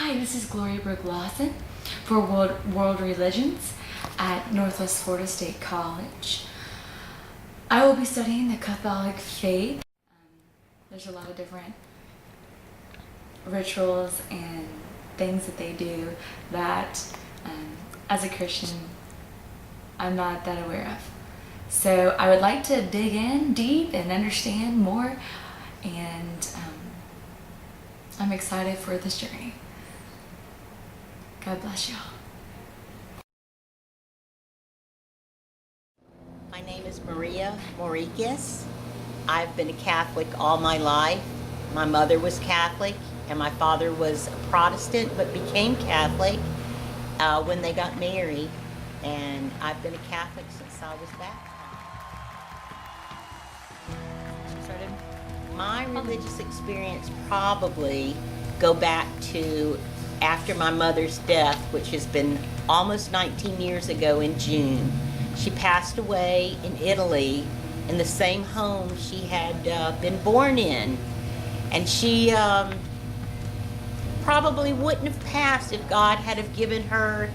Hi, this is Gloria Brooke Lawsons for World Religions at Northwest Florida State College. I will be studying the Catholic faith. There's a lot of different rituals and things that they do that as a Christian I'm not that aware of. So I would like to dig in deep and understand more, and I'm excited for this journey. God bless y'all. My name is Maria Morikis. I've been a Catholic all my life. My mother was Catholic and my father was a Protestant but became Catholic when they got married, and I've been a Catholic since I was baptized. My religious experience probably go back to after my mother's death, which has been almost 19 years ago in June. She passed away in Italy in the same home she had been born in. And she probably wouldn't have passed if God had have given her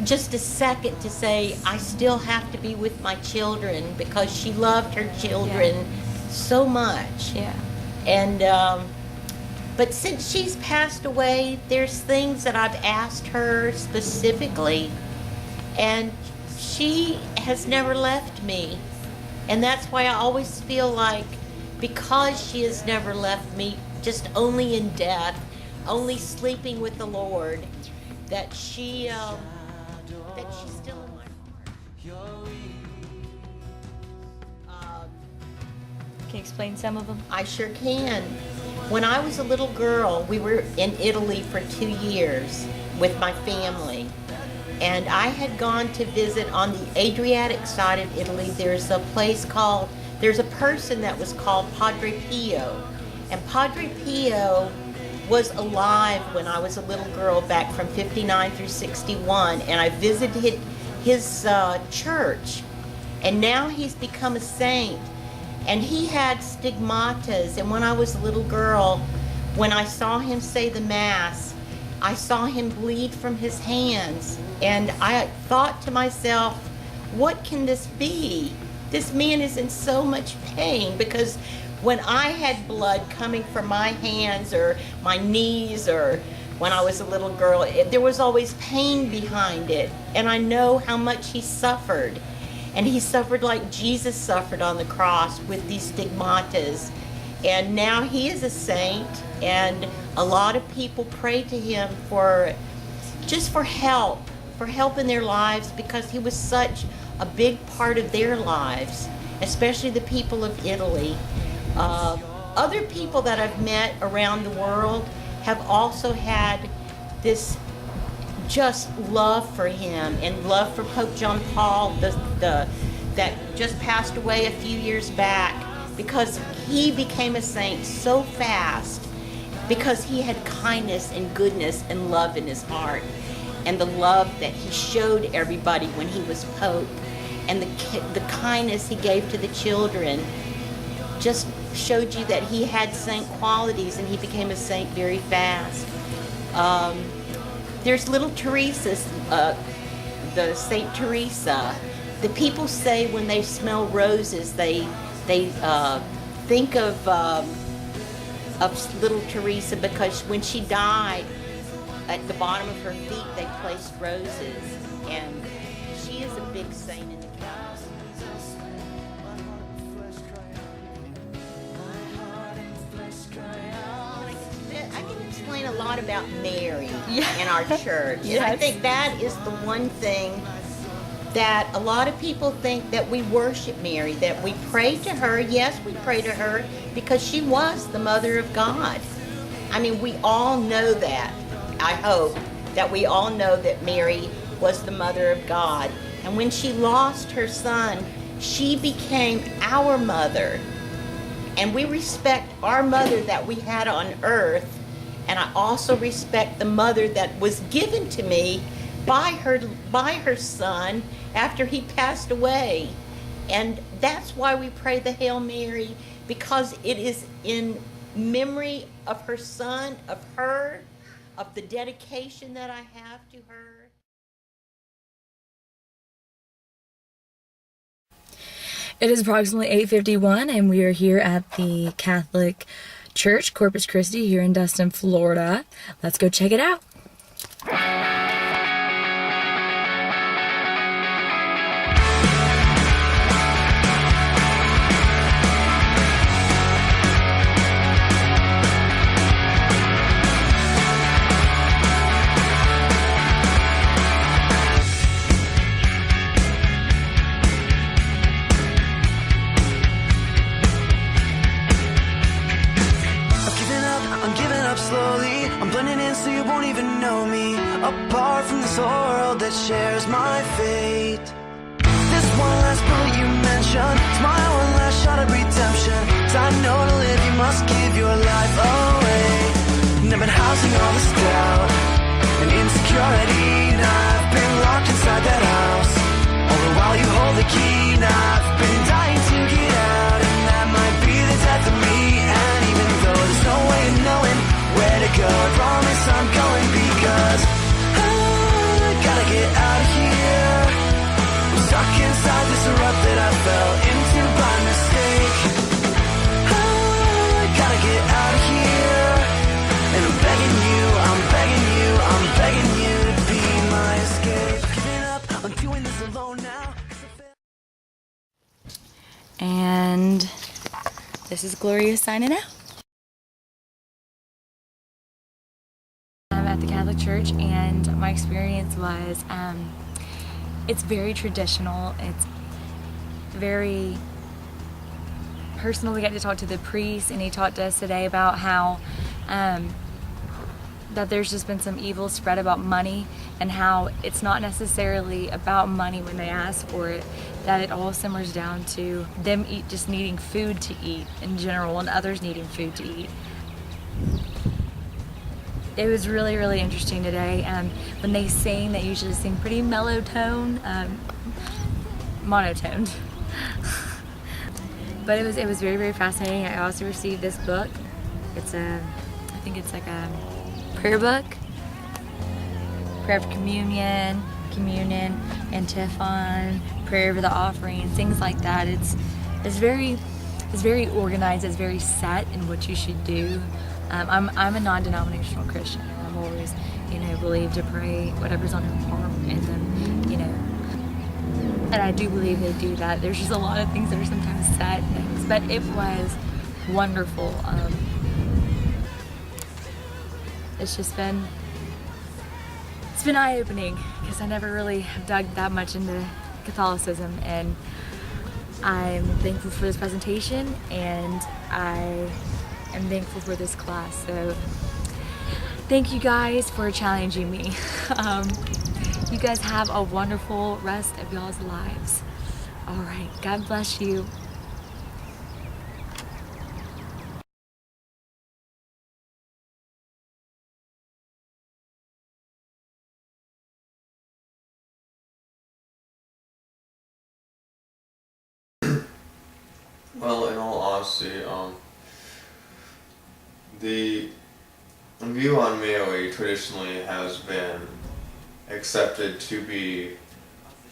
just a second to say, I still have to be with my children, because she loved her children so much. Yeah. And but since she's passed away, there's things that I've asked her specifically, and she has never left me. And that's why I always feel like, because she has never left me, just only in death, only sleeping with the Lord, that she's still in my heart. Can you explain some of them? I sure can. When I was a little girl, we were in Italy for 2 years with my family. And I had gone to visit on the Adriatic side of Italy. There's a person that was called Padre Pio. And Padre Pio was alive when I was a little girl back from 59 through 61. And I visited his church. And now he's become a saint. And he had stigmatas, and when I was a little girl, when I saw him say the Mass, I saw him bleed from his hands, and I thought to myself, what can this be? This man is in so much pain, because when I had blood coming from my hands or my knees, or when I was a little girl, there was always pain behind it, and I know how much he suffered. And he suffered like Jesus suffered on the cross with these stigmatas. And now he is a saint, and a lot of people pray to him for help in their lives, because he was such a big part of their lives, especially the people of Italy. Other people that I've met around the world have also had this just love for him, and love for Pope John Paul, that just passed away a few years back, because he became a saint so fast, because he had kindness and goodness and love in his heart, and the love that he showed everybody when he was Pope, and the kindness he gave to the children just showed you that he had saint qualities, and he became a saint very fast. There's little Teresa's, the Saint Teresa. The people say when they smell roses, they think of little Teresa, because when she died, at the bottom of her feet they placed roses, and she is a big saint in the Catholic. I can explain a lot about Mary in our church. Yes. And I think that is the one thing that a lot of people think, that we worship Mary, that we pray to her. Yes, we pray to her because she was the Mother of God. I mean, we all know that. I hope that we all know that Mary was the Mother of God. And when she lost her son, she became our mother. And we respect our mother that we had on earth, and I also respect the mother that was given to me by her son after he passed away. And that's why we pray the Hail Mary, because it is in memory of her son, of her, of the dedication that I have to her. It is approximately 8:51 and we are here at the Catholic Church, Corpus Christi, here in Destin, Florida. Let's go check it out. Slowly, I'm blending in so you won't even know me. Apart from this world that shares my fate. This one last bullet you mentioned, it's my one last shot at redemption. 'Cause I know to live you must give your life away. And I've been housing all this doubt and insecurity, and I've been locked inside that house. All the while you hold the key, and I've been dying to get out. And that might be the death of me. And even though there's no way of knowing where to go, I promise I'm going, because I gotta get out of here. I'm stuck inside this rut that I fell into by mistake. I gotta get out of here. And I'm begging you, I'm begging you, I'm begging you to be my escape. Giving up, I'm doing this alone now. And this is Gloria signing out. I'm at the Catholic Church, and my experience was, it's very traditional. It's very personal. We got to talk to the priest, and he talked to us today about how that there's just been some evil spread about money, and how it's not necessarily about money when they ask for it, that it all simmers down to them just needing food to eat in general, and others needing food to eat. It was really, really interesting today. When they sing, they usually sing pretty mellow tone, monotoned. But it was very, very fascinating. I also received this book. It's I think it's like a prayer book, prayer for communion, antiphon, prayer for the offering, things like that. It's very organized. It's very set in what you should do. I'm a non-denominational Christian. I've always, believed to pray whatever's on your heart, and then, and I do believe they do that. There's just a lot of things that are sometimes sad things, but it was wonderful. It's been eye-opening, because I never really dug that much into Catholicism, and I'm thankful for this presentation, and I am thankful for this class. So thank you guys for challenging me. You guys have a wonderful rest of y'all's lives. All right, God bless you. Well, in all honesty, the view on Mary traditionally has been accepted to be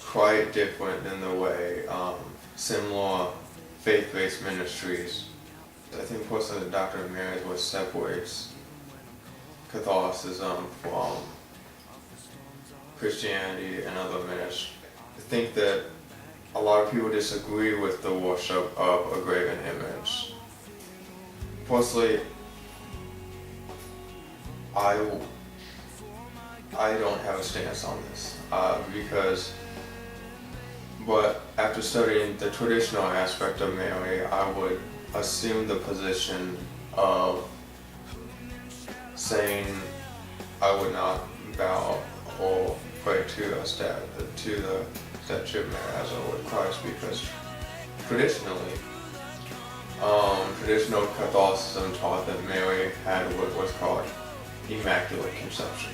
quite different in the way similar faith-based ministries. I think personally the doctrine of Mary is what separates Catholicism from Christianity and other ministries. I think that a lot of people disagree with the worship of a graven image. Personally, I don't have a stance on this but after studying the traditional aspect of Mary, I would assume the position of saying I would not bow or pray to the statue of Mary as I would Christ, because traditionally, traditional Catholicism taught that Mary had what was called Immaculate Conception.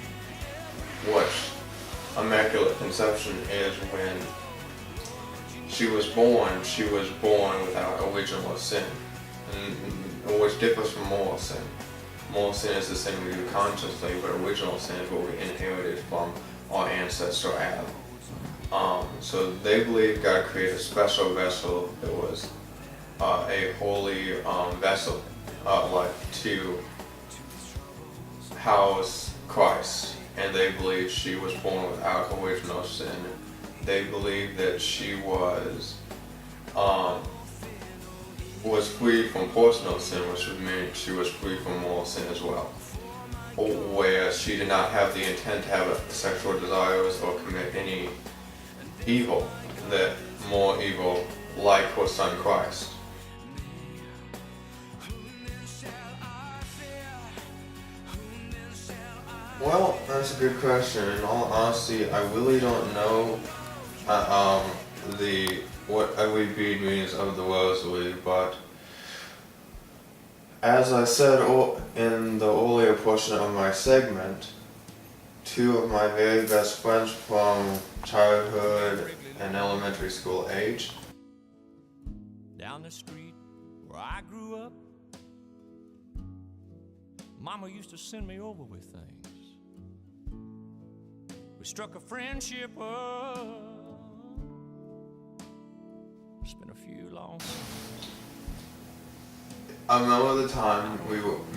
What Immaculate Conception is when she was born without original sin, and which differs from mortal sin. moral sin is the sin we do consciously, but original sin is what we inherited from our ancestor Adam. So they believe God created a special vessel that was a holy vessel, like to house Christ, and they believe she was born without original sin. They believe that she was free from personal sin, which would mean she was free from moral sin as well, where she did not have the intent to have sexual desires or commit any evil, that more evil like her son Christ. Well, that's a good question. In all honesty, I really don't know what every bead means of the rosary, but as I said in the earlier portion of my segment, two of my very best friends from childhood and elementary school age. Down the street where I grew up, Mama used to send me over with things. We struck a friendship up. It's been a few long summers. I remember the time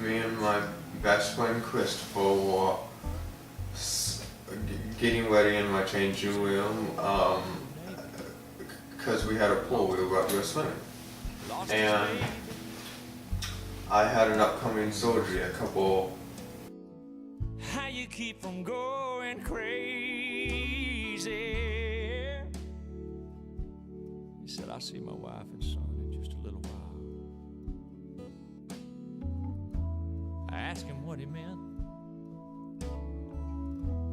me and my best friend Christopher were getting ready in my changing room because we had a pool. We were about to go swimming, and I had an upcoming surgery. How you keep from going crazy? He said, I'll see my wife and son in just a little while. I asked him what he meant.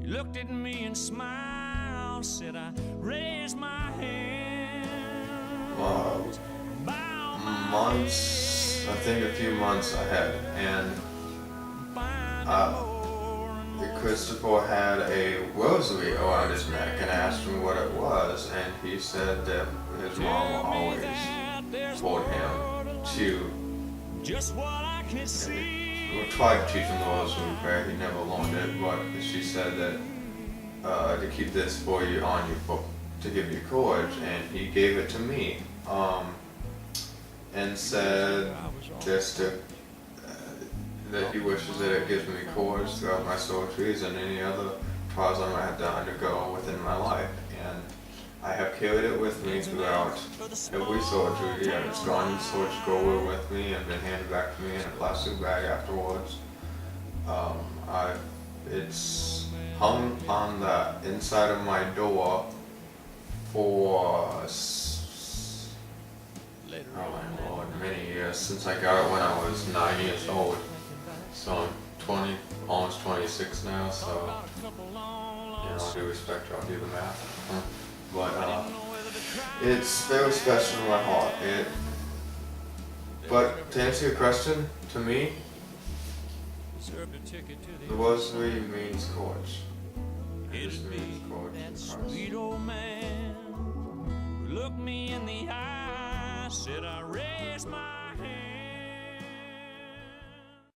He looked at me and smiled, said, I raised my hand. Months, I think a few months ahead, and Christopher had a rosary around his neck, and I asked him what it was, and he said that his mom always told him to try to teach him the rosary prayer. He never learned it, but she said that to keep this for you on you, to give you courage, and he gave it to me, and said just that he wishes that it gives me courage throughout my surgeries and any other trials I might have to undergo within my life. And I have carried it with me throughout every surgery, and it's gone in surgical room with me and been handed back to me in a plastic bag afterwards. It's hung on the inside of my door for many years, since I got it when I was 9 years old. So I'm almost 26 now, so, due respect, I'll do the math. But it's very special in my heart. But to answer your question, to me, the rosary means courage. It just means courage in Christ. Sweet old man who looked me in the eye, said I raised my hand.